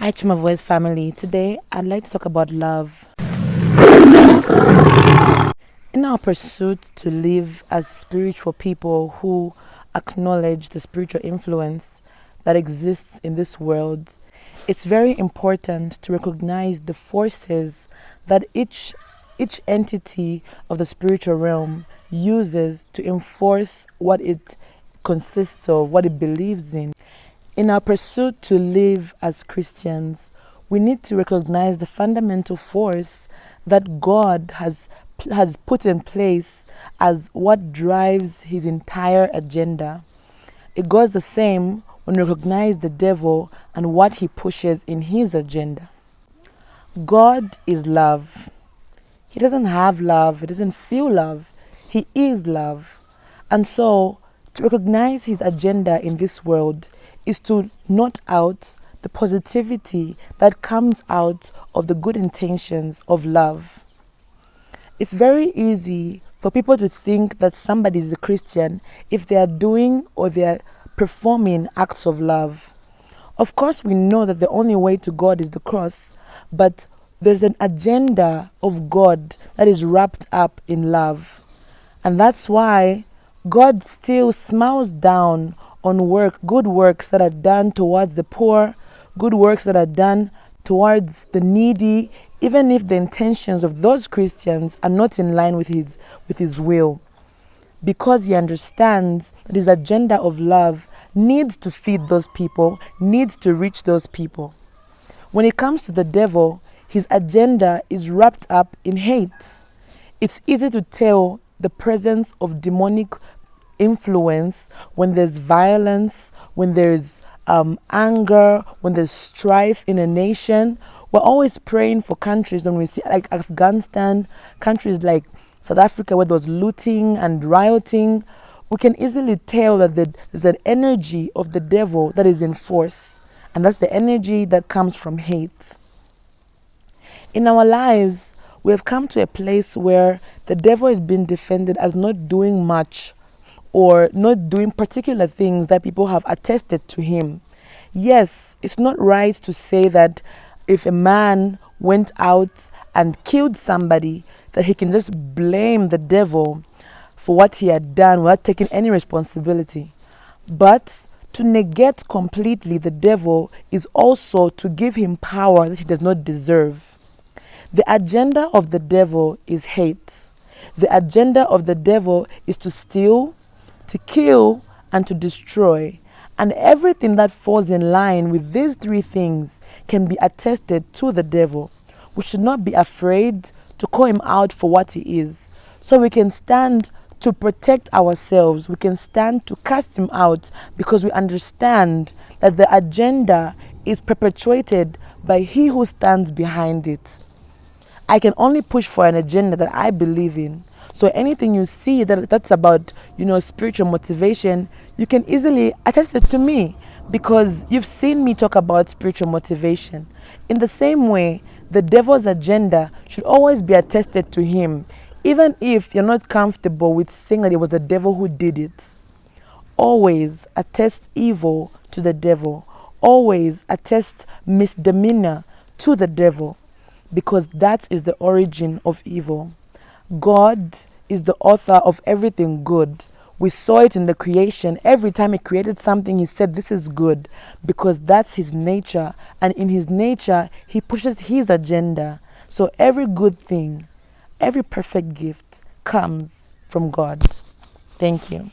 Hi to my voice family. Today I'd like to talk about love. In our pursuit to live as spiritual people who acknowledge the spiritual influence that exists in this world, it's very important to recognize the forces that each entity of the spiritual realm uses to enforce what it consists of, what it believes in. In our pursuit to live as Christians, we need to recognize the fundamental force that God has put in place as what drives his entire agenda. It goes the same when we recognize the devil and what he pushes in his agenda. God is love. He doesn't have love, he doesn't feel love, he is love. And so, to recognize his agenda in this world is to note out the positivity that comes out of the good intentions of love. It's very easy for people to think that somebody is a Christian if they are doing or they are performing acts of love. Of course, we know that the only way to God is the cross, but there's an agenda of God that is wrapped up in love. And that's why God still smiles down on good works that are done towards the poor, good works that are done towards the needy, even if the intentions of those Christians are not in line with his will. Because he understands that his agenda of love needs to feed those people, needs to reach those people. When it comes to the devil, his agenda is wrapped up in hate. It's easy to tell the presence of demonic influence when there's violence, when there's anger, when there's strife in a nation. We're always praying for countries when we see like Afghanistan, countries like South Africa where there's looting and rioting. We can easily tell that there's an energy of the devil that is in force, and that's the energy that comes from hate. In our lives, we have come to a place where the devil is being defended as not doing much or not doing particular things that people have attested to him. Yes, it's not right to say that if a man went out and killed somebody, that he can just blame the devil for what he had done without taking any responsibility. But to negate completely the devil is also to give him power that he does not deserve. The agenda of the devil is hate. The agenda of the devil is to steal, to kill, and to destroy. And everything that falls in line with these three things can be attested to the devil. We should not be afraid to call him out for what he is. So we can stand to protect ourselves. We can stand to cast him out because we understand that the agenda is perpetuated by he who stands behind it. I can only push for an agenda that I believe in. So anything you see that's about, spiritual motivation, you can easily attest it to me because you've seen me talk about spiritual motivation. In the same way, the devil's agenda should always be attested to him, even if you're not comfortable with saying that it was the devil who did it. Always attest evil to the devil. Always attest misdemeanor to the devil, because that is the origin of evil. God is the author of everything good. We saw it in the creation. Every time he created something, he said, this is good, because that's his nature. And in his nature, he pushes his agenda. So every good thing, every perfect gift comes from God. Thank you.